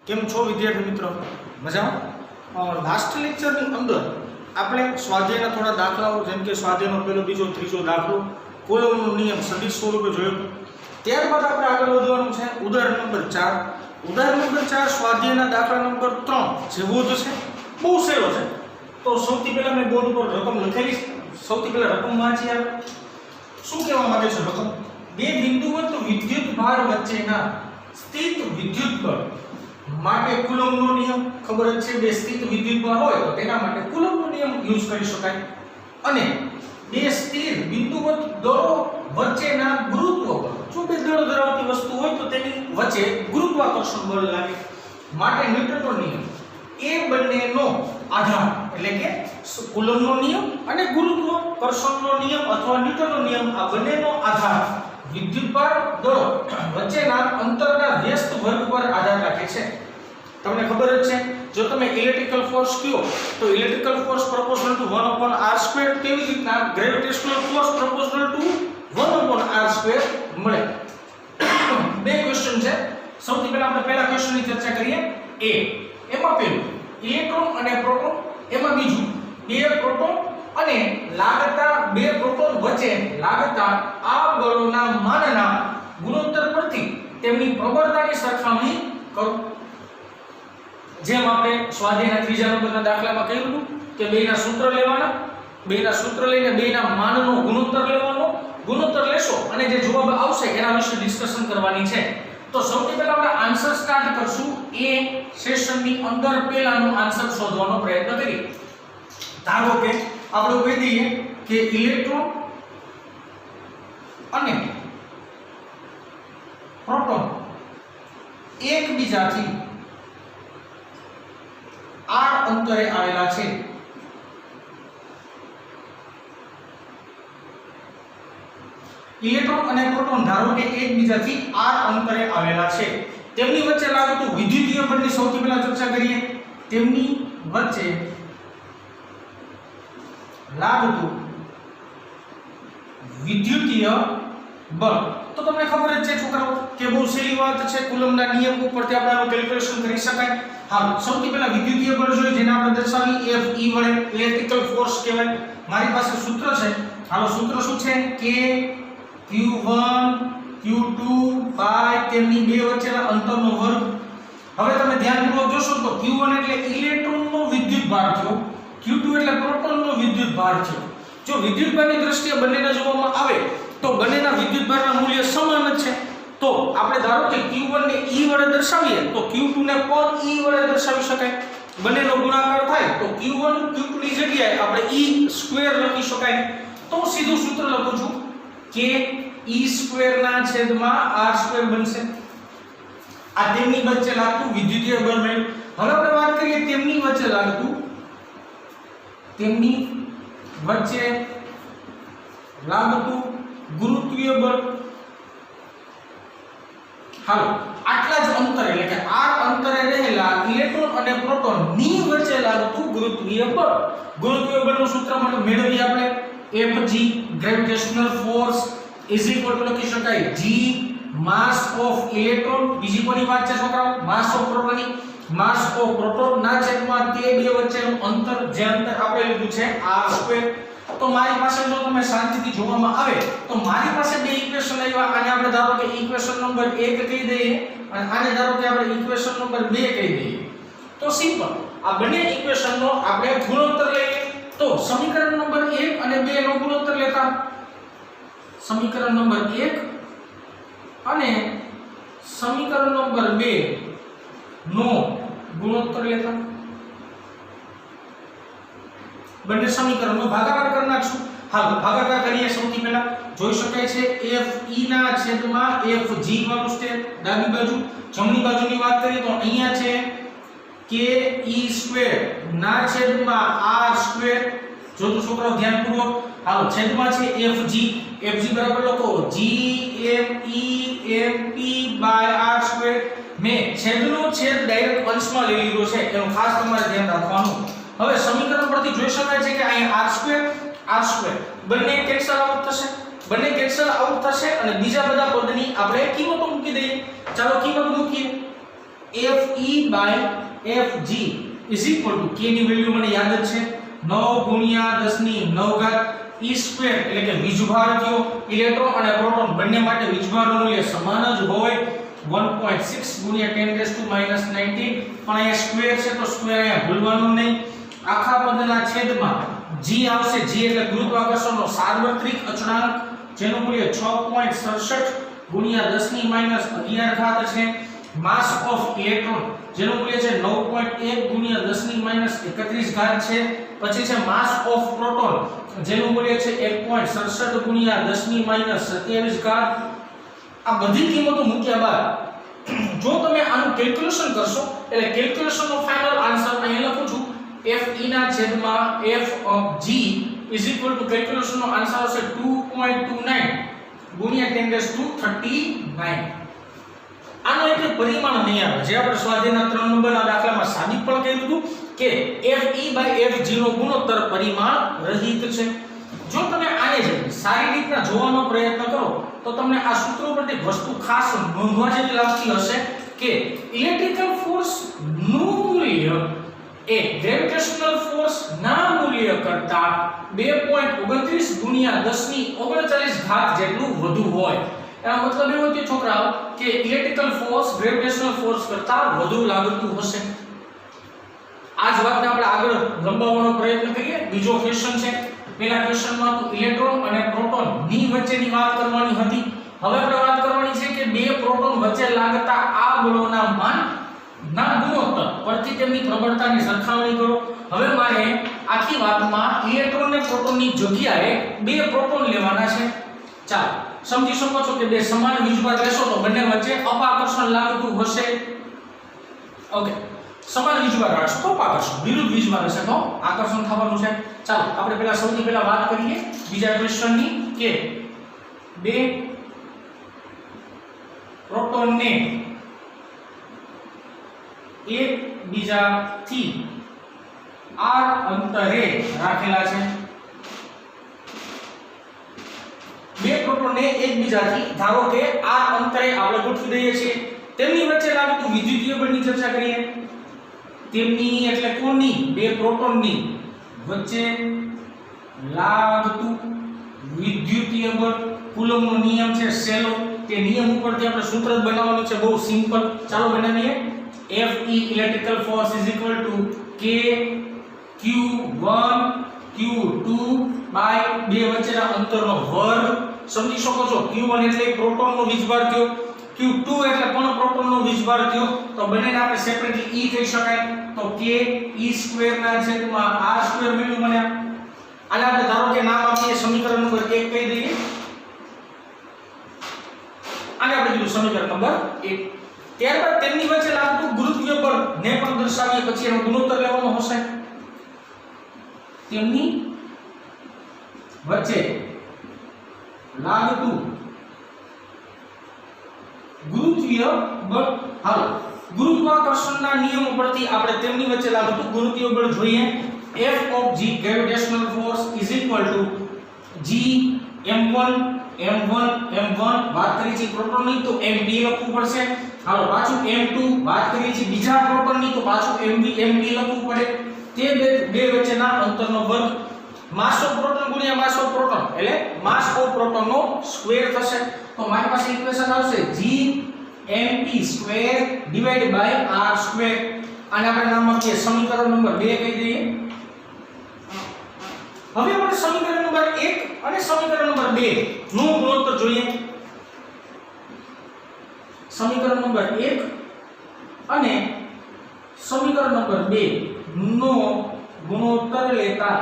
કેમ છો વિદ્યાર્થી મિત્રો? મજામાં? લાસ્ટ લેક્ચરની અંદર આપણે સ્વાધ્યાયના થોડા દાખલાઓ જેમ કે સ્વાધ્યાયનો પહેલો બીજો ત્રીજો દાખલો કુલમનો નિયમ સદિશ સ્વરૂપે જોયો. ત્યારબાદ આપણે આગળ વધવાનું છે ઉદાહરણ નંબર 4. ઉદાહરણ નંબર 4 સ્વાધ્યાયના દાખલા નંબર 3 જેવો જ છે, બહુ સહેલો છે. તો સૌથી પહેલા મેં બોર્ડ ઉપર રકમ લખેલી છે. સૌથી પહેલા રકમ વાંચી આવે. શું કહેવા માંગે છે રકમ? બે બિંદુવત વિદ્યુત ભાર વચ્ચેના સ્થિત વિદ્યુત બળ માટે કુલમનો નિયમ ખબર જ છે. બે સ્થિત વિદ્યુત બળ હોય તો તેના માટે કુલમનો નિયમ યુઝ કરી શકાય. અને બે સ્થિર બિંદુવત દળો વચ્ચેના ગુરુત્વ બળ, જો બે દળો ધરાવતી વસ્તુ હોય તો તેની વચ્ચે ગુરુત્વાકર્ષણ બળ લાગે માટે ન્યૂટનનો નિયમ એ બંનેનો આધાર એટલે કે કુલમનો નિયમ અને ગુરુત્વાકર્ષણનો નિયમ અથવા ન્યૂટનનો નિયમ આ બંનેનો આધાર વિદ્યુતભાર દળો વચ્ચેના અંતરના વ્યસ્ત વર્ગ પર આધાર રાખે છે. તમને ખબર જ છે, જો તમે ઇલેક્ટ્રિકલ ફોર્સ કયો તો electrical force proportional two 1/r² તેવી રીતના gravitational force proportional two 1/r² મળે. બે ક્વેશ્ચન છે. સૌથી પહેલા આપણે પહેલા ક્વેશ્ચનની ચર્ચા કરીએ. એમાં પેલું ઇલેક્ટ્રોન અને પ્રોટોન, એમાં બીજું બે પ્રોટોન અને લાગતા બે પ્રોટોન વચ્ચે લાગતા આ બળોના માનના ગુણોત્તર પરથી તેમની પ્રબળતાની સરખામણી કરો. જેમ આપણે સ્વાધ્યાયના ત્રીજા નંબરના દાખલામાં કહ્યું હતું કે બેના સૂત્ર લેવાના, બેના સૂત્ર લઈને બેના માનનો ગુણોત્તર લેવાનો, ગુણોત્તર લેશો અને જે જવાબ આવશે એના વિશે ડિસ્કશન કરવાની છે. તો સૌથી પહેલા આપણે આન્સર સ્ટાર્ટ કરશું. એ સેશનની અંદર પહેલાનો આન્સર શોધવાનો પ્રયત્ન કરીએ. ધારો કે આપણે કહી દઈએ કે ઇલેક્ટ્રોન અને પ્રોટોન એકબીજાથી r અંતરે આવેલા છે. ઇલેક્ટ્રોન અને પ્રોટોન ધારો કે એકબીજાથી r અંતરે આવેલા છે. તેમની વચ્ચે લાગતું વિદ્યુતીય બળની સૌથી પહેલા ચર્ચા કરીએ. તેમની વચ્ચે લાગતું વિદ્યુતીય બળ તો તમને ખબર જ છે છોકરાઓ કે બહુ સહેલી વાત છે. કુલમના નિયમ ઉપરથી આપણે આનું કેલ્ક્યુલેશન કરી શકાય. હાલો સૌથી પહેલા વિદ્યુતીય બળ જોઈએ જેને આપણે દર્શાવી Fe વડે, ઇલેક્ટ્રિકલ ફોર્સ કહેવાય. મારી પાસે સૂત્ર છે. હાલો સૂત્ર શું છે? કે Q1 Q2 બાય તેમની બે વચ્ચેના અંતરનો વર્ગ. હવે તમે ધ્યાનપૂર્વક જોશો તો Q1 એટલે ઇલેક્ટ્રોનનો વિદ્યુત ભાર થયો, Q2 એટલે પ્રોટોનનો વિદ્યુત ભાર થયો. જો વિદ્યુત ભારની દ્રષ્ટિએ બંનેને જોવામાં આવે તો બંનેના વિદ્યુત ભારના મૂલ્ય સમાન જ છે. તો આપણે ધારો કે Q1 ને E વડે દર્શાવીએ તો Q2 ને પણ E વડે દર્શાવી શકાય. બંનેનો ગુણાકાર થાય તો Q1 Q2 ની જગ્યાએ આપણે E² લખી શકાય. તો સીધું સૂત્ર લખું છું કે E² ના છેદમાં r² બનશે. આ તેમની વચ્ચે લાગતું વિદ્યુતીય બળ મળ્યું. હવે આપણે વાત કરીએ તેમની વચ્ચે લાગતું, તેમની વચ્ચે લાગતું ગુરુત્વીય બળ. હાલો આટલા જ અંતરે એટલે કે r અંતરે રહેલા ઇલેક્ટ્રોન અને પ્રોટોન ની વચ્ચે લાગતું ગુરુત્વીય બળ. ગુરુત્વીય બળનું સૂત્ર મેળવીએ આપણે Fg gravitational force is equal two લખી શકાય g માસ ઓફ ઇલેક્ટ્રોન. બીજી કોની વાત છે છોકરાઓ? માસ ઓફ પ્રોટોનની. માસ ઓફ પ્રોટોન ના છેદમાં તે બે વચ્ચેનું અંતર, જે અંતર આપણે લીધું છે r². તો મારી પાસે જો તમે શાંતિથી જોવામાં આવે તો મારી પાસે બે ઇક્વેશન આવ્યા. આને આપણે ધારો કે ઇક્વેશન નંબર 1 કહી દઈએ અને આને ધારો કે આપણે ઇક્વેશન નંબર 2 કહી દઈએ. તો સિમ્પલ આ બંને ઇક્વેશનનો આપણે ગુણોત્તર લઈએ. તો સમીકરણ નંબર 1 અને 2 નો ગુણોત્તર લેતા, સમીકરણ નંબર 1 અને સમીકરણ નંબર 2 નો ગુણોત્તર લેતા બંને સમીકરણનો ભાગાકાર કરી નાખશું. હાલ ભાગાકાર કરીએ. સૌથી પહેલા જોઈ શકાય છે Fe ના છેદમાં Fg વાળું સ્ટેપ ડાબી બાજુ. જમણી બાજુની વાત કરીએ તો અહીંયા છે કે E² ના છેદમાં r². જો તો છોકરાઓ ધ્યાનપૂર્વક હાલો છેદમાં છે Fg બરાબર લખો Gmemp/r². મેં છેદનો છેદ ડાયરેક્ટ અંશમાં લઈ લીધો છે, એનું ખાસ તમારે ધ્યાન રાખવાનું. હવે સમીકરણ પરથી જોઈ શકાય છે કે અહીંયા r² બંને કેન્સલ આઉટ થશે, બંને કેન્સલ આઉટ થશે અને બીજા બધા પદની આપણે કિંમતો મૂકી દઈએ. ચાલો કિંમત મૂકીએ. fe fg is equal two k ની વેલ્યુ મને યાદ જ છે 9 ગુણ્યા 10 ની 9 ઘાત e સ્ક્વેર એટલે કે વીજભાર થયો ઇલેક્ટ્રોન અને પ્રોટોન બંને માટે વીજભારનું મૂલ્ય સમાન જ હોય 1.6 ગુણ્યા 10 રેઝ ટુ માઈનસ 19 પણ અહીંયા સ્ક્વેર છે તો સ્ક્વેર અહીંયા ભૂલવાનું નહીં આખા પદના છેદમાં g આવશે g એટલે ગુરુત્વાકર્ષણનો સાર્વત્રિક અચળાંક જેનું મૂલ્ય 6.67 ગુણ્યા 10 ની માઈનસ 11 ઘાત છે માસ ઓફ ઇલેક્ટ્રોન જેનું મૂલ્ય છે 9.1 ગુણ્યા 10 ની માઈનસ 31 ઘાત છે પછી છે માસ ઓફ પ્રોટોન જેનું મૂલ્ય છે 1.67 ગુણ્યા 10 ની માઈનસ 27 ઘાત આ બધી કિંમતો મૂક્યા બાદ જો તમે આનું કેલ્ક્યુલેશન કરશો એટલે કેલ્ક્યુલેશનનો ફાઇનલ આન્સર અહીં લખું છું fe ના છેદમાં f of g is equal to કેલ્ક્યુલેશનનો આન્સર આવશે 2.29 ગુણ્યા 10 રેઝ ટુ 39 આનો એક પરિમાણ નહીં આવે જે આપણે સ્વાધ્યાયના 3 નંબરના દાખલામાં સાબિત પણ કર્યું હતું કે fe/fg નો ગુણોત્તર પરિમાણ રહિત છે જો તમે આને સારી રીતના જોવાનો પ્રયત્ન કરો તો તમને આ સૂત્રો પરથી વસ્તુ ખાસ નોંધવા જેવી લાગતી હશે કે ઇલેક્ટ્રિકલ ફોર્સ નું મૂલ્ય એ ગ્રેવિટેશનલ ફોર્સ ના મૂલ્ય કરતા 2.29 ગુણ્યા 10 ની 39 ઘાત જેટલું વધુ હોય એનો મતલબ એવો છે છોકરાઓ કે ઇલેક્ટ્રિકલ ફોર્સ ગ્રેવિટેશનલ ફોર્સ કરતા વધુ લાગતું હશે આ જ વાતને આપણે આગળ લંબાવવાનો પ્રયત્ન કરીએ બીજો ક્વેશ્ચન છે પહેલા ક્વેશ્ચનમાં તો ઇલેક્ટ્રોન અને પ્રોટોન ની વચ્ચેની વાત કરવાની હતી હવે આપણે વાત કરવાની છે કે બે પ્રોટોન વચ્ચે લાગતા આ બળોના માન ના ગુણોત્તર પરથી તેમની પ્રબળતાની સરખામણી કરો હવે મારે આખી વાતમાં ઇલેક્ટ્રોન અને પ્રોટોનની જગ્યાએ બે પ્રોટોન લેવાના છે ચાલો સમજી શકો છો કે બે સમાન વીજભાર લેશો તો બંને વચ્ચે અપાકર્ષણ લાગતું હશે ઓકે સમાન વીજભાર રાખશો તો અપાકર્ષણ વિરુદ્ધ વીજભાર હશે તો આકર્ષણ થવાનું છે ચાલો આપણે પહેલા સૌથી પહેલા વાત કરીએ બીજા ક્વેશ્ચનની કે બે પ્રોટોનને એકબીજાથી r અંતરે રાખેલા છે બે પ્રોટોનને એકબીજાથી ધારો કે r અંતરે આપણે ગોઠવી દઈએ છીએ તેમની વચ્ચે લાગતું વિદ્યુતીય બળની ચર્ચા કરીએ તેમની એટલે કોની બે પ્રોટોનની વચ્ચે લાગતું વિદ્યુતીય બળ કુલમ્બનો નિયમ છે સેલો તે નિયમ ઉપરથી આપણે સૂત્ર જ બનાવવાનું છે બહુ સિમ્પલ ચાલો બનાવીએ fe electrical force is equal to k q1 q2 by બે વચ્ચેના અંતરનો વર્ગ સમજી શકો છો q1 એટલે પ્રોટોનનો વીજભાર થયો q2 એટલે પણ પ્રોટોનનો વીજભાર થયો તો બંનેને આપણે સેપરેટલી e કહી શકાય તો k e² ના છેદમાં r² મેળવ્યું મને આને આપણે ધારો કે નામ આપીએ સમીકરણ નંબર 1 કહી દઈએ આને આપણે કીધું સમીકરણ નંબર 1 ત્યારબાદ તેમની વચ્ચે લાગતું ગુરુત્વીય બળ ને પણ દર્શાવીએ પછી એનો ગુણોત્તર લેવાનો હશે તેમની વચ્ચે લાગતું ગુરુત્વીય બળ હાલો ગુરુત્વાકર્ષણના નિયમ પરથી આપણે તેમની વચ્ચે લાગતું ગુરુત્વીય બળ જોઈએ F of g gravitational force is equal to g m1 વાત કરી છે પ્રોટોનની તો mb લખવું પડશે હાલો પાછું m2 વાત કરી છે બીજા પ્રોટોનની તો પાછું mb લખવું પડે તે બે વચ્ચેના અંતરનો વર્ગ માસ ઓફ પ્રોટોન ગુણ્યા માસ ઓફ પ્રોટોન એટલે માસ ઓફ પ્રોટોનનો સ્ક્વેર થશે તો મારી પાસે ઇક્વેશન આવશે g mp square divided by r square આને આપણે નામ આપીએ સમીકરણ નંબર 2 કહી દઈએ હવે આપણે સમીકરણ નંબર 1 અને સમીકરણ નંબર 2 નો ગુણોત્તર જોઈએ સમીકરણ નંબર 1 અને સમીકરણ નંબર 2 નો ગુણોત્તર લેતા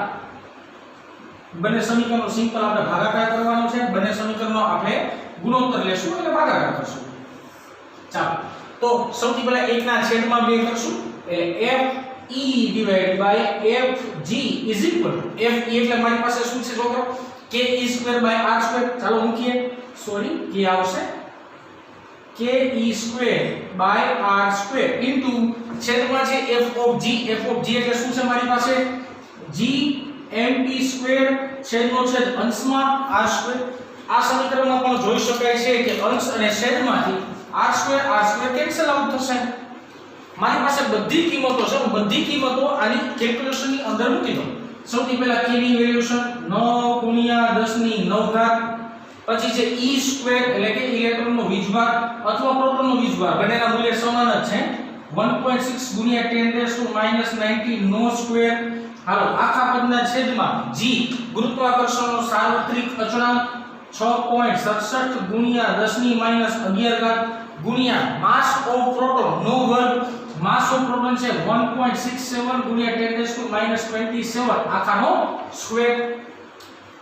બંને સમીકરણનો સિમ્પલ આપણે ભાગાકાર કરવાનો છે બંને સમીકરણનો આપણે ગુણોત્તર લેશું એટલે ભાગાકાર કરશું ચાલો તો સૌથી પહેલા 1 ના છેદમાં 2 કરશું એટલે f e divided by f g is equal to f e એટલે મારી પાસે શું છે છોકરો k e square by r square ચાલો મૂકીએ સોરી k આવશે k e square by r square into છેદમાં છે f of g એટલે શું છે મારી પાસે g mp square છેદનો છેદ અંશમાં r square આ સમીકરણમાં પણ જોઈ શકાય છે કે અંશ અને છેદમાંથી r square કેન્સલ આઉટ થશે મારી પાસે બધી કિંમતો છે, હું બધી કિંમતો આની કેલ્ક્યુલેશન ની અંદર મૂકી દઉં. સૌથી પહેલા k ની વેલ્યુએશન 9 ગુણ્યા 10 ની 9 ઘાત, પછી છે e સ્ક્વેર એટલે કે ઇલેક્ટ્રોનનો વીજભાર અથવા પ્રોટોનનો વીજભાર, બંનેના મૂલ્ય સમાન જ છે. 1.6 ગુણ્યા 10⁻⁻90 નો સ્ક્વેર. હાલો આખા પદના છેદમાં g ગુરુત્વાકર્ષણનો સાર્વત્રિક અચળાંક 6.67 ગુણ્યા 10⁻11 ઘાત ગુણ્યા માસ ઓફ પ્રોટોન નો વર્ગ. માસ ઓફ પ્રોટોન છે 1.67 ગુણ્યા 10⁻27 આખાનો સ્ક્વેર.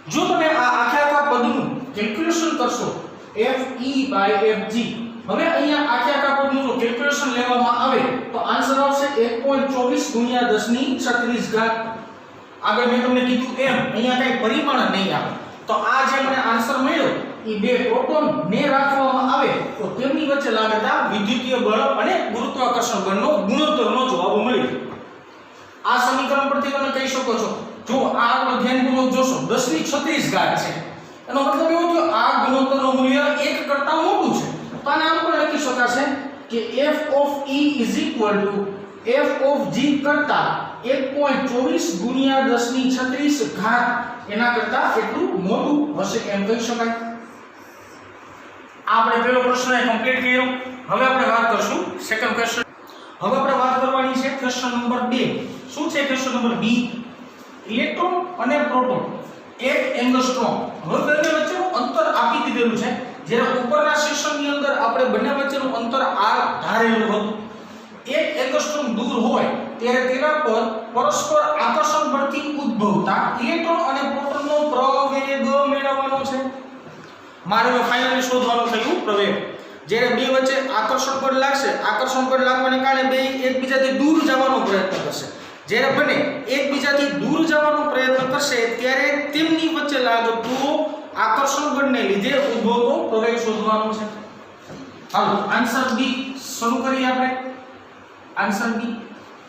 જો તમે આ આખા પદનું કેલ્ક્યુલેશન કરશો FE/FG, હવે અહીંયા આખા પદનું જો કેલ્ક્યુલેશન લેવામાં આવે તો આન્સર આવશે 1.24 ગુણ્યા 10⁻36 ઘાત. આગળ મેં તમને કીધું એમ અહીંયા કઈ પરિમાણ નહીં આવે, તો આ જે મને આન્સર મળ્યો એ બે પ્રોટોન ને રાખવામાં આવે તો તેમની વચ્ચે લાગતા વિદ્યુતીય બળ અને ગુરુત્વાકર્ષણ બળનો ગુણોત્તરનો જવાબ મળી જાય. આ સમીકરણ પરથી તમે કહી શકો છો, જો આ આપણે ધ્યાનપૂર્વક જોશો 10⁻36 ઘાત છે, એનો મતલબ એવો થયો આ ગુણોત્તરનું મૂલ્ય 1 કરતા મોટું છે. તો આને આમ પણ લખી શકાશે કે f of e is equal to f of g કરતા 1.24 ગુણ્યા 10⁻36 ઘાત એના કરતા એટલું મોટું હશે એમ કહી શકાય. આપણે પહેલો પ્રશ્ન કમ્પ્લીટ કર્યો. હવે આપણે વાત કરશું સેકન્ડ ક્વેશ્ચન. હવે આપણે વાત કરવાની છે ક્વેશ્ચન નંબર 2. શું છે ક્વેશ્ચન નંબર 2? ઇલેક્ટ્રોન અને પ્રોટોન એક એંગસ્ટ્રોમ. હવે બંને વચ્ચેનું અંતર આપી દીધેલું છે. જ્યારે ઉપરના સેશનની અંદર આપણે બંને વચ્ચેનું અંતર r ધારેલું હતું. એક એંગસ્ટ્રોમ દૂર હોય ત્યારે તેના પર પરસ્પર આકર્ષણ બળથી ઉદ્ભવતા ઇલેક્ટ્રોન અને પ્રોટોનનો પ્રવેગ મેળવવાનો છે. મારે ફાઇનલી શોધવાનું થયું પ્રવેગ. જ્યારે બે વચ્ચે આકર્ષણ બળ લાગશે, આકર્ષણ બળ લાગવાને કારણે બે એકબીજાથી દૂર જવાનો પ્રયત્ન કરશે. જ્યારે બંને એકબીજાથી દૂર જવાનો પ્રયત્ન કરશે ત્યારે તેમની વચ્ચે લાગતું આકર્ષણ બળને લીધે ઉદ્ભવતો પ્રવેગ શોધવાનો છે. હાલો આન્સર બી શરૂ કરીએ આપણે. આન્સર બી,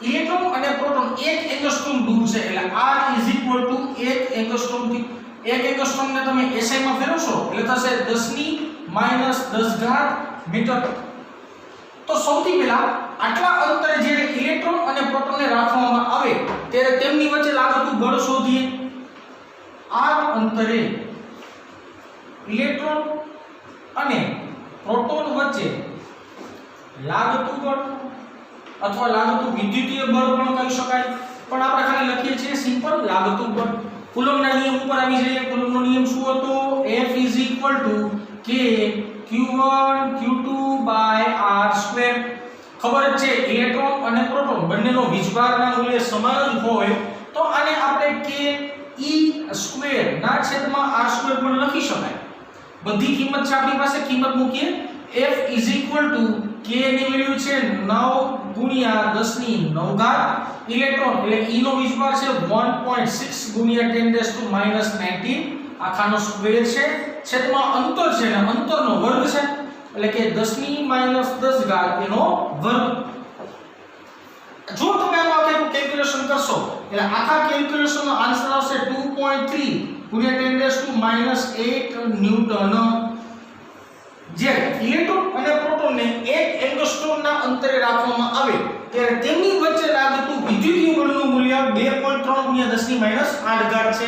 ઇલેક્ટ્રોન અને પ્રોટોન એક એંગસ્ટ્રોમ દૂર છે એટલે r = 1 એંગસ્ટ્રોમ થી. એક એંગસ્ટ્રોમને તમે SI માં ફેરવશો એટલે થશે 10⁻10 ઘાત મીટર. તો સૌથી પહેલા આટલા અંતરે જ્યારે ઇલેક્ટ્રોન અને પ્રોટોનને રાખવામાં આવે ત્યારે તેમની વચ્ચે લાગતું બળ શોધીએ. r અંતરે ઇલેક્ટ્રોન અને પ્રોટોન વચ્ચે લાગતું બળ અથવા લાગતું વિદ્યુતીય બળ પણ કહી શકાય, પણ આપણે ખાલી લખીએ છીએ સિમ્પલ લાગતું બળ. કુલમ્બના નિયમ ઉપર આવી જઈએ. કુલમ્બનો નિયમ શું હતો? F = k q1 q2/r². ખબર જ છે ઇલેક્ટ્રોન અને પ્રોટોન બંનેનો વીજભારના મૂલ્ય સમાન જ હોય તો આને આપણે k e² ના છેદમાં r² પણ લખી શકાય. બધી કિંમત છે આપણી પાસે, કિંમત મૂકીએ. F = k ની વેલ્યુ છે 9 ગુણ્યા 10⁻9 ઘાત. ઇલેક્ટ્રોન એટલે e નો વીજભાર છે 1.6 ગુણ્યા 10⁻19 આખાનો સ્ક્વેર છે, છેદમાં અંતર છે ને અંતરનો વર્ગ છે એટલે કે 10⁻10 ઘાત એનો વર્ગ. જો તમે આનું કેલ્ક્યુલેશન કરશો એટલે આખા કેલ્ક્યુલેશનનો આન્સર આવશે 2.3 ગુણ્યા 10⁻8 ન્યૂટન. જે ઇલેક્ટ્રોન અને પ્રોટોનને એક એંગસ્ટ્રોમના અંતરે રાખવામાં આવે ત્યારે તેમની વચ્ચે લાગતું વિદ્યુતીય બળનું મૂલ્ય 2.3 ગુણ્યા 10⁻8 ઘાત છે.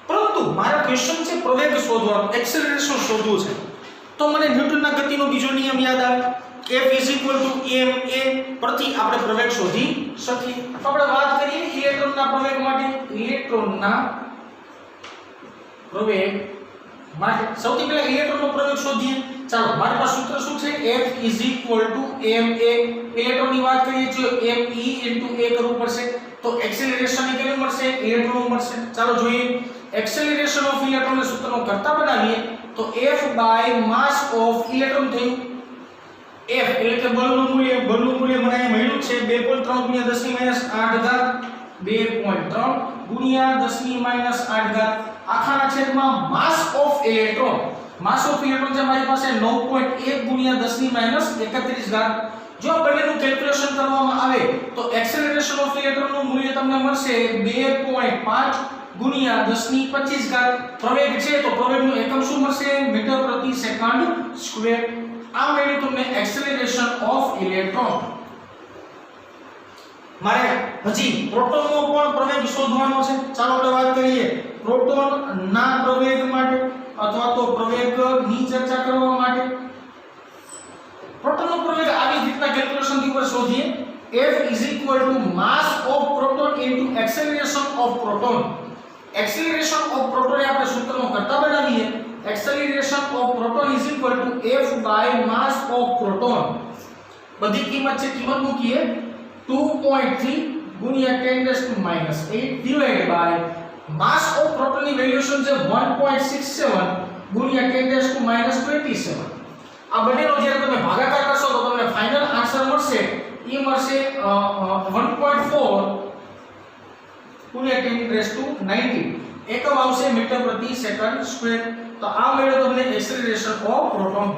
પરંતુ મારો ક્વેશ્ચન છે પ્રવેગ શોધવાનો, એક્સેલરેશન શોધવું છે. તો મને ન્યૂટનના ગતિનો બીજો નિયમ યાદ આવે. F = ma પરથી આપણે પ્રવેગ શોધી શકીએ. તો આપણે વાત કરીએ ઇલેક્ટ્રોનના પ્રવેગ માટે. ઇલેક્ટ્રોનના પ્રવેગ માટે સૌથી પહેલા ઇલેક્ટ્રોનનો પ્રવેગ શોધીએ. ચાલો મારી પાસે સૂત્ર શું છે? F = ma. ઇલેક્ટ્રોનની વાત કરીએ તો me * a કરવું પડશે તો એક્સેલરેશન એ કેવું મળશે? ઇલેક્ટ્રોન મળશે. ચાલો જોઈએ એક્સેલરેશન ઓફ ઇલેક્ટ્રોન ના સૂત્રનો કરતા બનાવીએ તો F/mass of ઇલેક્ટ્રોન થયું. F એટલે કે બળનું મૂલ્ય મને અહીં મળ્યું છે 2.3 ગુણ્યા 10⁻8 ઘાત. 2.3 ગુણ્યા 10⁻8 ઘાત આખાના છેદમાં માસ of electron. Mass of electron છે મારી પાસે 9.1 ગુણ્યા 10⁻31 ઘાત. જો બંનેનું કેલ્ક્યુલેશન કરવામાં આવે તો એક્સેલરેશન ઓફ ઇલેક્ટ્રોનનું મૂલ્ય તમને મળશે 2.5 ગુણ્યા 10⁻25 ઘાત. પ્રવેગ છે તો પ્રવેગનું એકમ શું મળશે? મીટર પ્રતિ સેકન્ડ સ્ક્વેર. આ મળ્યું તમને એક્સેલરેશન ઓફ ઇલેક્ટ્રોન. મારે હજી પ્રોટોનનો પણ પ્રવેગ શોધવાનો છે. ચાલો આપણે વાત કરીએ પ્રોટોન ના પ્રવેગ માટે અથવા તો પ્રવેગની ચર્ચા કરવા માટે. પ્રોટોનનો પ્રવેગ આવી રીતના કેલ્ક્યુલેશન થી ઉપર શોધીએ. F is equal to mass of proton into acceleration of proton. Acceleration of proton એ આપણે સૂત્રનો કરતા બનાવીએ. Acceleration of proton is equal to F by mass of proton. બધી કિંમત છે, કિંમત મૂકીએ 2.3 ગુણ્યા 10⁻⁸ divided by mass of proton ની વેલ્યુએશન છે 1.67 ગુણ્યા 10⁻27. આ બંનેનો જ્યારે તમે ભાગાકાર કરશો તો તમને ફાઇનલ આન્સર મળશે. એ મળશે 1.4 ગુણ્યા 10⁻90 એકમ આવશે મીટર પ્રતિ સેકન્ડ સ્ક્વેર. તો આ મળ્યો તમને એક્સેલરેશન ઓફ પ્રોટોન.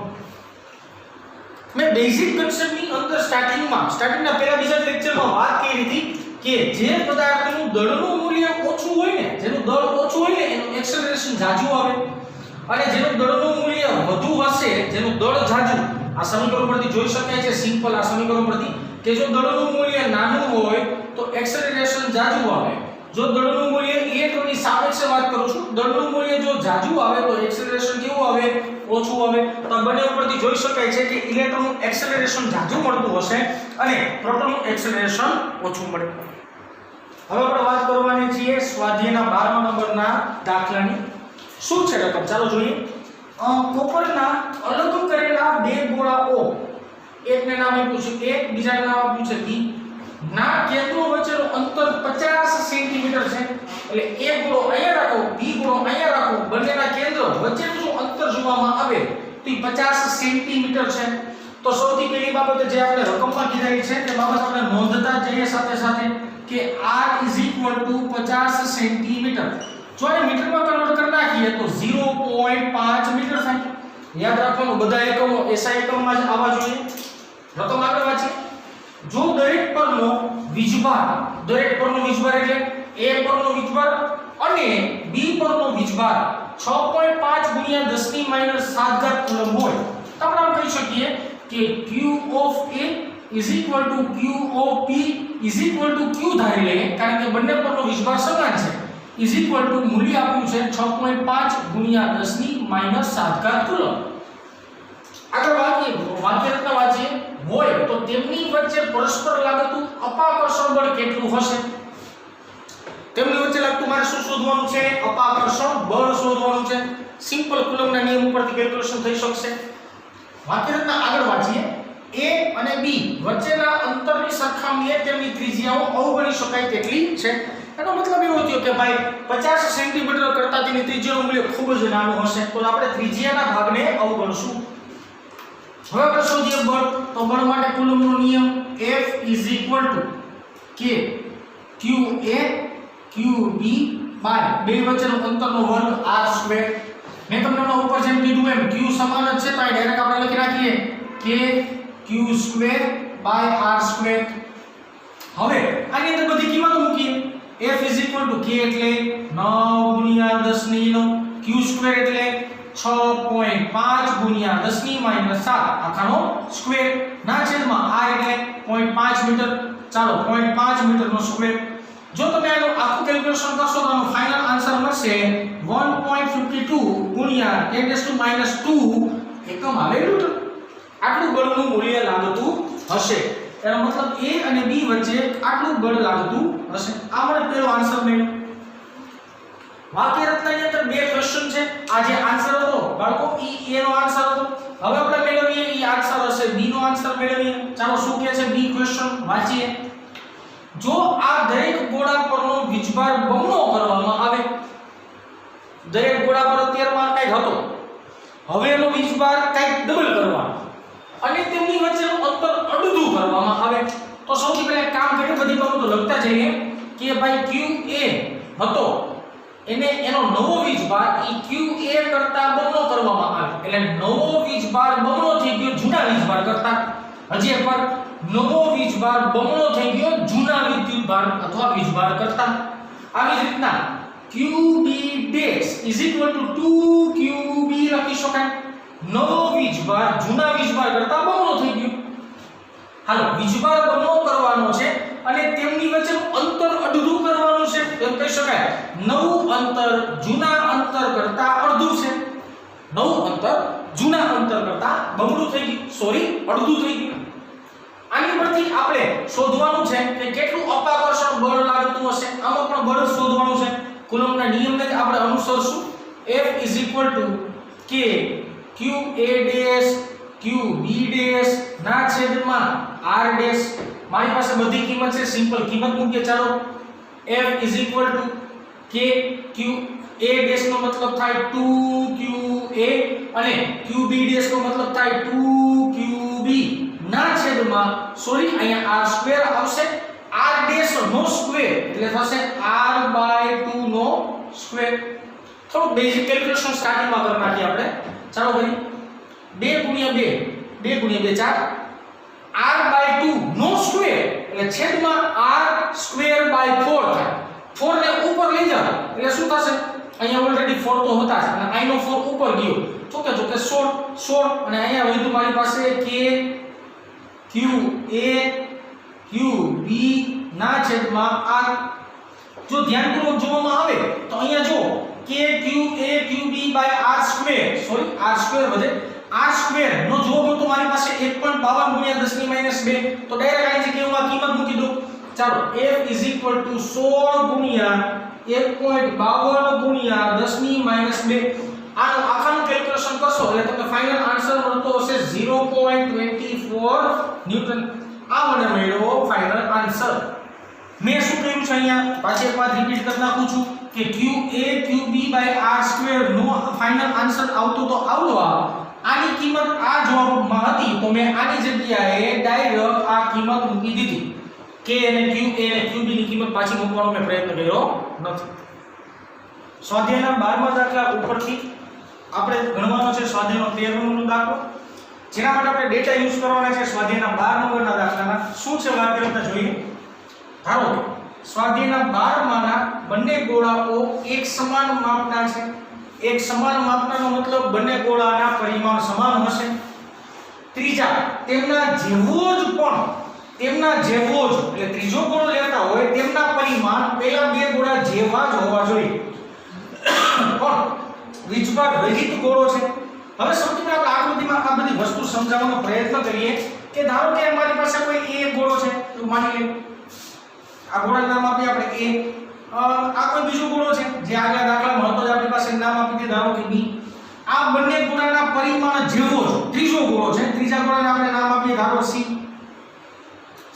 મેં બેઝિક કન્સેપ્ટની અંદર સ્ટાર્ટિંગના પહેલા બીજા લેક્ચરમાં વાત કરી હતી કે જે પદાર્થનું દળનું મૂલ્ય ઓછું હોય ને, જેનું દળ ઓછું હોય ને એનું એક્સેલરેશન જાજુ આવે, અને જેનું દળનું મૂલ્ય વધુ હશે, જેનું દળ જાજુ, આ સમીકરણ પરથી જોઈ શકાય છે સિમ્પલ આ સમીકરણ પરથી કે જો દળનું મૂલ્ય નાનું હોય તો એક્સેલરેશન જાજુ આવે. જો દળનું મૂલ્ય ઇલેક્ટ્રોનની સાપેક્ષે વાત કરું છું, દળનું મૂલ્ય જો જાજુ આવે તો એક્સેલરેશન કેવું આવે? ઓછું આવે. તો આ બંને ઉપરથી જોઈ શકાય છે કે ઇલેક્ટ્રોનનું એક્સેલરેશન જાજુ મળતું હશે અને પ્રોટોનનું એક્સેલરેશન ઓછું મળે. હવે આપણે વાત કરવાની છીએ સ્વાધ્યાયના 12મા નંબરના દાખલાની. શું છે રકમ? ચાલો જોઈએ. કોપરના અલગ કરેલા બે ગોળાઓ, એકને નામ આપ્યું છે એક, બીજાને નામ આપ્યું છે બી, ના કેન્દ્રો વચ્ચેનું અંતર 50 સેન્ટીમીટર છે. એટલે એક ગોળો અહીંયા રાખો, બી ગોળો અહીંયા રાખો, બંનેના કેન્દ્ર વચ્ચેનું જો અંતર જોવામાં આવે તો 50 સેન્ટીમીટર છે. તો સૌથી પહેલી બાબત જે આપણે રકમમાં કીધેલી છે તે બાબત આપણે નોંધતા જઈએ સાથે સાથે કે r = 50 સેન્ટીમીટર. જો એ મીટરમાં કન્વર્ટ કરી નાખીએ તો 0.5 મીટર થાય. યાદ રાખવાનું બધા એકમો એસઆઈ એકમમાં જ આવવા જોઈએ. રકમ આગળ વાંચીએ. જો દરેક પરનો વીજભાર એટલે A પરનો વીજભાર અને B પરનો વીજભાર 6.5 ગુણ્યા 10⁻⁷ કુલમ હોય તો આપણે આમ કહી શકીએ કે Q of A is equal to Q of B is equal to Q ધારી લઈએ, કારણ કે બંને પરનો વીજભાર સમાન છે. is equal to મૂલ્ય આપ્યું છે 6.5 ગુણ્યા 10⁻⁷ કુલમ. આગળ વાક્ય રચના વાંચીએ. હોય તો તેમની વચ્ચે પરસ્પર લાગતું અપાકર્ષણ બળ કેટલું હશે? તેમની વચ્ચે લાગતું મારે શું શોધવાનું છે? અપાકર્ષણ બળ શોધવાનું છે. સિમ્પલ કુલમના નિયમ ઉપરથી કેલ્ક્યુલેશન થઈ શકશે. વાક્ય રચના આગળ વાંચીએ. A અને B વચ્ચેના અંતરની સરખામણીએ તેમની ત્રિજ્યાઓ અવગણી શકાય તેટલી છે. એનો મતલબ એવો થયો કે ભાઈ 50 સેન્ટીમીટર કરતા તેની ત્રિજ્યાનું મૂલ્ય ખૂબ જ નાનું હશે, તો આપણે ત્રિજ્યાના ભાગને અવગણશું. હવે આપણે શોધીએ બળ. તો બળ માટે કુલમનો નિયમ F = K QA QB by બે વચ્ચેનું અંતરનો વર્ગ r². મેં તમને ઉપર જેમ કીધું એમ Q સમાન જ છે તો આ ડાયરેક્ટ આપણે લખી નાખીએ K Q² બાય r². હવે આની અંદર બધી કિંમતો મૂકીએ. F = K એટલે 9 ગુણ્યા 10⁻9, Q² એટલે 6.5 ગુણ્યા 10⁻⁷ આખાનો સ્ક્વેર ના છેદમાં r એટલે 0.5 મીટર. ચાલો 0.5 મીટરનો સ્ક્વેર. જો તમે આનું આખું કેલ્ક્યુલેશન કરશો તો આનો ફાઇનલ આન્સર મળશે 1.52 ગુણ્યા 10⁻² એકમ આવે ન્યૂટન. આટલું બળનું મૂલ્ય લાગતું હશે. એનો મતલબ A અને B વચ્ચે આટલું બળ લાગતું હશે. આ મને પહેલો આન્સર મળ્યો. વાક્ય રચનાની અંદર બે ક્વેશ્ચન છે. આ જે આન્સર હતો બાળકો A નો આન્સર હતો. હવે આપણે મેળવીએ એ આન્સર હશે B નો આન્સર મેળવીએ. ચાલો શું કહે છે B ક્વેશ્ચન વાંચીએ. જો આ દરેક ગોળા પરનો વીજભાર બમણો કરવામાં આવે, દરેક ગોળા પર અત્યારમાં કંઈક હતો, હવે એનો વીજભાર કંઈક ડબલ કરવાનો અને તેમની વચ્ચેનું અંતર અડધું કરવામાં આવે તો સૌથી પહેલા કામ કરીએ, બધી બાબતો લખતા જઈએ કે ભાઈ QA હતો એને એનો નવો વીજભાર QA કરતા બમણો કરવામાં આવે. એટલે નવો વીજભાર બમણો થઈ ગયો જૂના વીજભાર કરતા. હજી એકવાર, નવો વીજભાર બમણો થઈ ગયો જૂના વિદ્યુતભાર અથવા વીજભાર કરતા. આવી જ રીતના QB' = 2QB લખી શકાય. નવો વીજભાર જૂના વીજભાર કરતા બમણો થઈ ગયો. હાલો વીજભાર બમણો કરવાનો છે અને તેમની જૂના અંતર કરતા અડધું છે. નવું અંતર જૂના અંતર કરતા બમણું થઈ ગયું, સોરી અડધું થઈ ગયું. આની પરથી આપણે શોધવાનું છે કે કેટલું અપાકર્ષણ બળ લાગતું હશે. આમાં પણ બળ શોધવાનું છે. કુલમ્બના નિયમને જ આપણે અનુસરશું. F = K Q A dash Q B dash ના છેદમાં R ડેશ. મારી પાસે બધી કિંમત છે, સિમ્પલ કિંમત મૂકીએ. ચાલો F = K Q A dash નો મતલબ થાય 2QA અને QB ડેશ નો મતલબ થાય 2QB ના છેદમાં સોરી અહીંયા R² આવશે. R ડેશ નો સ્ક્વેર એટલે થશે R/2 નો સ્ક્વેર. થોડું બેઝિક કેલ્ક્યુલેશન સ્ટાર્ટિંગમાં કરી નાખીએ આપણે. ચાલો ભાઈ 2 × 2 4 R/2 નો સ્ક્વેર એટલે છેદમાં R² by 4 થાય. 4 ને ઉપર લઈ જાવ એટલે શું થશે? અહીંયા ઓલરેડી 4 તો હતા જ અને આનો 4 ઉપર ગયો ચોકે ચોકે 16 અને અહીંયા વધ્યું મારી પાસે K Q A Q B ના છેદમાં R. જો ધ્યાનપૂર્વક જોવામાં આવે તો અહીંયા જો K Q A Q B by R² sorry R² વધે. R² નો જોબ તો મારી પાસે 1.52 × 10 - 2 તો ડાયરેક્ટ આની જગ્યાએ કિંમત મૂકી દો. ચાલો F = 16 × 1.52 × 10 - 2 આનો આખાનું કેલ્ક્યુલેશન કરશો એટલે તમને ફાઇનલ આન્સર મળતો હશે 0.24 ન્યૂટન. આ મને મળ્યો ફાઇનલ આન્સર. મેં શું કર્યું છે અહીંયા પાછી એક વાત રિપીટ કરી નાખું છું કે QA QB by R² નો ફાઇનલ આન્સર આવતો તો આવવા આની કિંમત આ જવાબમાં હતી તો મેં આની જગ્યાએ ડાયરેક્ટ આ કિંમત મૂકી દીધી. K અને QA અને QB ની કિંમત પાછી મૂકવાનો મેં પ્રયત્ન કર્યો નથી. સ્વાધ્યાયના 12મા દાખલા ઉપરથી આપણે ગણવાનો છે સ્વાધ્યાયનો 13 નંબરનો દાખલો. જેના માટે આપણે ડેટા યુઝ કરવાના છે સ્વાધ્યાયના 12 નંબરના દાખલાના. શું છે વાત કરતા જોઈએ. ધારો કે સ્વાધ્યાયના 12માના બંને ગોળાઓ એક સમાન માપના છે. એક સમાન માપનાનો મતલબ બંને ગોળાના પરિમાણ સમાન હશે. ત્રીજા તેમના જેવો જ એટલે ત્રીજો ગોળો લેતા હોય તેમના પરિમાણ પહેલા બે ગોળા જેવા જ હોવા જોઈએ. પણ વીજભાર રહિત ગોળો છે. હવે સૌથી પહેલા આપણે આકૃતિમાં આ બધી વસ્તુ સમજાવવાનો પ્રયત્ન કરીએ કે ધારો કે અમારી પાસે કોઈ A ગોળો છે તો માની લે આ ગોળાનું નામ આપીએ આપણે A. આ કોઈ બીજો ગોળો છે જે આગલા દાખલામાં હતો જ આપણી પાસે નામ આપી દીધું ધારો કે B. આ બંને ગોળાના પરિમાણ જેવો જ ત્રીજો ગોળો છે. ત્રીજા ગોળાને આપણે નામ આપીએ ધારો C.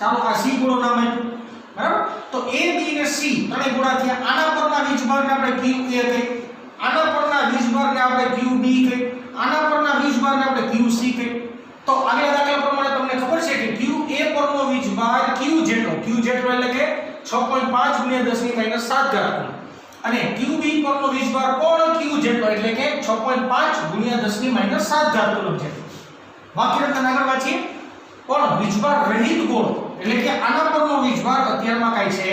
ચાલો આ C ગોળો નામ આપ્યું બરાબર. તો A B અને C ત્રણેય ગોળા થયા. આના પરના વીજભારને આપણે QA કહીએ. આના પરના વીજભારને આપણે QB કહીએ. આના પરના વીજભારને આપણે QC કહીએ. તો આગલા દાખલા પ્રમાણે તમને ખબર છે કે QA પરનો વીજભાર Q જેટલો એટલે કે 6.5 × 10 - 7 અને QB પરનો વીજભાર પણ Q જેટલો એટલે કે 6.5 × 10 - 7 કુલમ છે. વાક્ય રચના આગળ વાંચીએ. પણ વીજભાર રહિત ગોળો એટલે કે આના પરનો વીજભાર અત્યારમાં કાઈ છે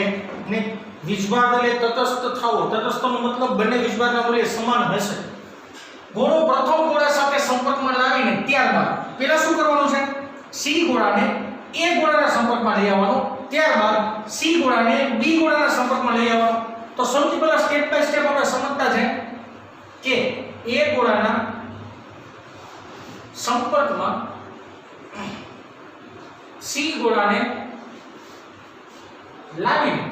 ને. વીજભાર એટલે તટસ્થ થવો. તટસ્થનો મતલબ બંને વીજભારના મૂલ્ય સમાન હશે. ગોળો પ્રથમ ગોળા સાથે સંપર્કમાં લાવીને ત્યારબાદ પહેલા શું કરવાનું છે? C ગોળાને A ગોળાના સંપર્કમાં લઈ આવવાનો. ત્યારબાદ C ગોળાને B ગોળાના સંપર્કમાં લઈ આવવાનો. તો સૌથી પહેલા સ્ટેપ બાય સ્ટેપ આપણે સમજતા છે કે A ગોળાના સંપર્કમાં C ગોળાને લાવીને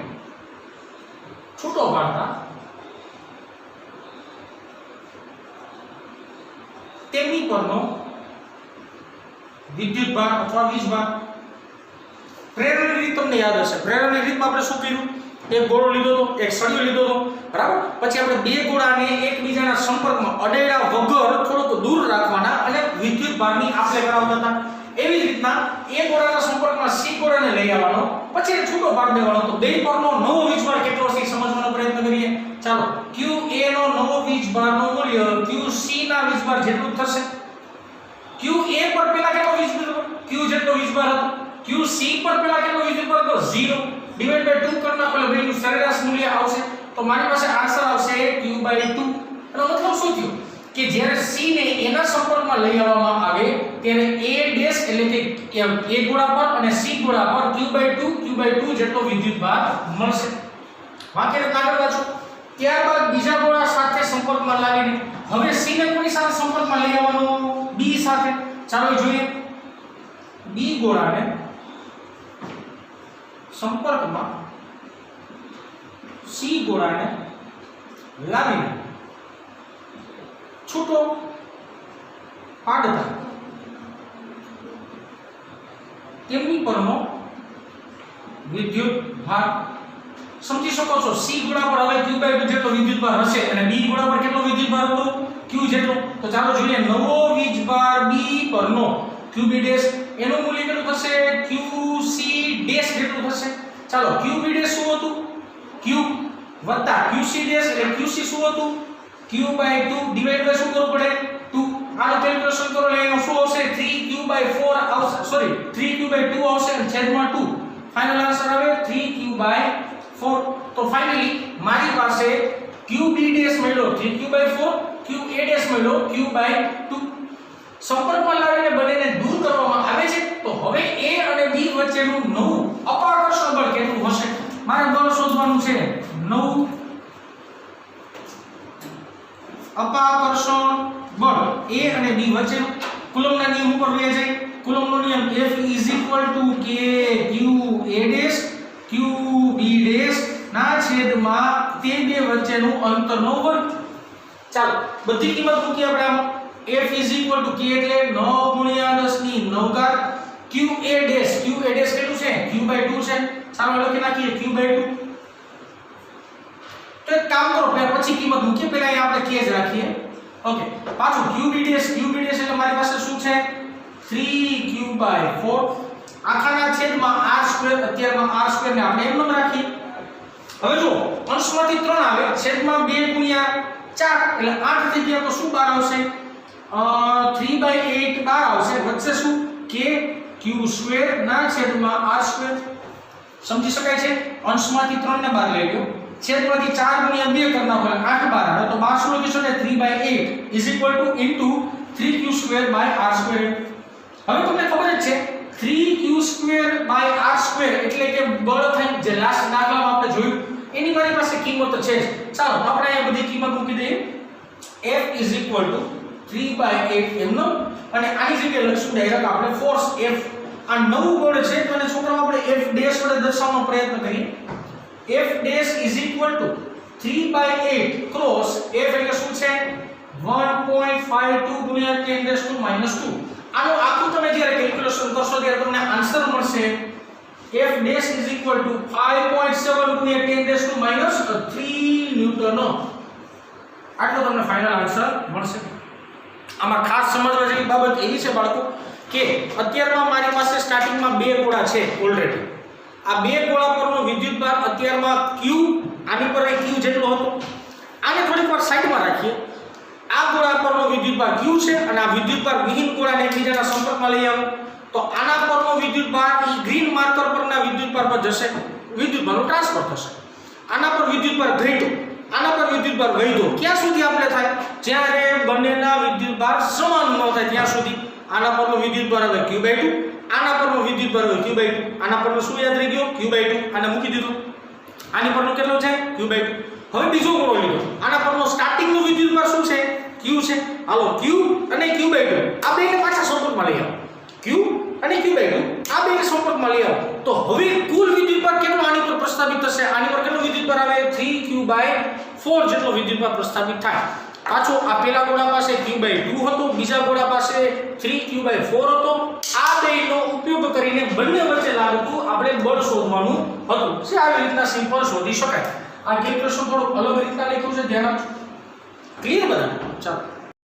છૂટો પાડતા તેમની પરનો વિદ્યુતભાર અથવા વીજભાર. પ્રેરણાની રીત તમને યાદ હશે. પ્રેરણાની રીતમાં આપણે શું કર્યું? એક ગોળો લીધો હતો, એક સળિયો લીધો હતો બરાબર. પછી આપણે બે ગોળાને એકબીજાના સંપર્કમાં અડેડા વગર થોડુંક દૂર રાખવાના અને વિદ્યુતભારની આપલે કરાવતા હતા. એવી જ રીતના એ ગોળાના સંપર્કમાં C ગોળાને લઈ આવવાનો પછી છૂટો પાડી દેવાનો. તો બે પરનો નવો વીજભાર કેટલો છે સમજવાનો પ્રયત્ન કરીએ. ચાલો QA નો નવો વીજભારનું મૂલ્ય QC ના વીજભાર જેટલું થશે. QA પર પહેલા કેટલો વીજભાર હતો? Q જેટલો વીજભાર હતો. QC પર પહેલા કેટલો વીજભાર હતો? 0 / 2 કરી નાખો એટલે બેનું સરેરાશ મૂલ્ય આવશે. તો મારી પાસે આન્સર આવશે Q/2. એનો મતલબ શું થયો કે જ્યારે C ને એના સંપર્કમાં લઈ આવવામાં આવે ત્યારે A ડેશ એટલે કે A ગોળા પર અને C ગોળા પર Q/2 જેટલો વિદ્યુતભાર મળશે. વાક્ય રચના આગળ વાંચો. ત્યારબાદ બીજા ગોળા સાથે સંપર્કમાં લાવીને હવે સી ને કોની સાથે સંપર્કમાં લઈ આવવાનો બી સાથે ચાલો જોઈએ બી ગોળાને સંપર્કમાં સી ગોળાને લાવીને છૂટો પાડતા તેમની પરનો વિદ્યુત ભાર સમજી શકો છો સી ગોળા પર હવે q/2 જેટલો વિદ્યુત ભાર હશે અને બી ગોળા પર કેટલો વિદ્યુત ભાર હતો q જેટલો તો ચાલો જોઈએ નવો વીજભાર બી પરનો qb' એનું મૂલ્ય કેટલું થશે qc' જેટલું થશે ચાલો qb' શું હતું q વત્તા qc' એટલે qc શું હતું q/2 ડિવાઇડ બાય શું કરવું પડે 2 આનો કેલ્ક્યુલેશન કરો એટલે એનો શું આવશે 3q/4 આવશે સોરી 3q/2 આવશે અને છેદમાં 2 ફાઇનલ આન્સર આવે 3q/4 તો ફાઇનલી મારી પાસે qb' મળ્યો 3q/4 qa' મળ્યો q/2 સંપર્કમાં લાવીને બંનેને દૂર કરવામાં આવે છે તો હવે a અને b વચ્ચેનું નવું અપાકર્ષણ બળ કેટલું હશે મારે બળ શોધવાનું છે નવું અપાકર્ષણ બળ a અને b વચ્ચે કુલમ્બના નિયમ ઉપર લઈ જાય કુલમ્બનો નિયમ F = k q a' qb' ના છેદમાં તે બે વચ્ચેનું અંતરનો વર્ગ ચાલો બધી કિંમત મૂકી આપણે આમાં F = k એટલે 9 × 10 ની 9 ઘાત qa' કેટલું છે q/2 છે ચાલો લખી નાખીએ q/2 તો એક કામ કરો પછી કિંમત મૂકીએ પહેલા અહીં આપણે k જ રાખીએ ઓકે પાછું qb' એટલે મારી પાસે શું છે 3q/4 આખાના છેદમાં r² અત્યારમાં r² ને આપણે એમ રાખીએ હવે જો અંશમાંથી 3 આવે છેદમાં 2 × 4 એટલે 8 થઈ ગયા તો શું બાર આવશે 3/8 બાર આવશે વચ્ચે શું k q² ના છેદમાં r² સમજી શકાય છે અંશમાંથી 3 ને બહાર લઈ લો છેદમાંથી 4 × 2 કરના હોય 8 બાર આવે તો 12 શું લખી શકાય 3/8 = 3q²/r². હવે તમને ખબર જ છે 3q²/r² એટલે કે બળ થાય જે લાસ્ટ દાખલામાં આપણે જોયું એની મારી પાસે કિંમત છે ચાલો આપણે આ બધી કિંમત મૂકી દઈએ F = 3/8 એમનો અને આની જગ્યાએ લખશું ડાયરેક્ટ આપણે ફોર્સ F આ નવું બળ છે તો એને છોકરાઓ આપણે F' વડે દર્શાવવાનો પ્રયત્ન કરીએ F' = 3/8 ક્રોસ F એટલે શું છે 1.52 × 10⁻². આનું આખું તમે જ્યારે કેલ્ક્યુલેશન કરશો ત્યારે તમને આન્સર મળશે F' = 5.7 × 10⁻³ ન્યૂટન. આટલો તમને ફાઇનલ આન્સર મળશે. આમાં ખાસ સમજવા જેવી બાબત એવી છે બાળકો કે અત્યારમાં મારી પાસે સ્ટાર્ટિંગમાં બે ગોળા છે ઓલરેડી. આ બે ગોળા પરનો વિદ્યુતભાર અત્યારમાં q આની પર q જેટલો હતો. આને થોડીક વાર સાઈડમાં રાખીએ. આ ગોળા પરનો વિદ્યુતભાર q છે અને આ વિદ્યુતભાર વિહીન ગોળાને એકબીજાના સંપર્કમાં લઈ આવો તો આના પરનો વિદ્યુતભાર ઈ ગ્રીન માર્કર પરના વિદ્યુતભાર પર જશે વિદ્યુતભારનું ટ્રાન્સફર થશે. આના પર વિદ્યુતભાર ઘટ્યો આના પર વિદ્યુતભાર વધ્યો ક્યાં સુધી આપણે થાય જ્યારે બંનેના વિદ્યુતભાર સમાન ન થાય ત્યાં સુધી. આના પરનો વિદ્યુતભાર હવે q/2 આના પરનો વિદ્યુતભાર હવે q/2 આના પરનો શું યાદ રહી ગયો q/2 આને મૂકી દીધો આની પરનો કેટલો છે q/2. હવે બીજો ગોળો લીધો આના પરનો સ્ટાર્ટિંગનો વિદ્યુતભાર શું છે q છે. હાલો q અને q/2 આ બેને પાછા સંપર્કમાં લઈ આવો q અને q/2 આ બેને સંપર્કમાં લઈ આવો તો હવે કુલ વિદ્યુતભાર કેટલો આની પર પ્રસ્થાપિત થશે આની પર કેટલો વિદ્યુતભાર આવે 3q/4 જેટલો વિદ્યુતભાર પ્રસ્થાપિત થાય. પાછો આ પેલા ગોળા પાસે q/2 હતો બીજા ગોળા પાસે 3q/4 હતો. આ બેનો ઉપયોગ કરીને બંને વચ્ચે લાગતું આપણે બળ શોધવાનું હતું. છે આવી રીતના સિમ્પલ શોધી શકાય. આ કેલ્ક્યુલેશન થોડું અલગ રીતના લખ્યું છે ધ્યાન આપજો. ક્લિયર બધા ચાલો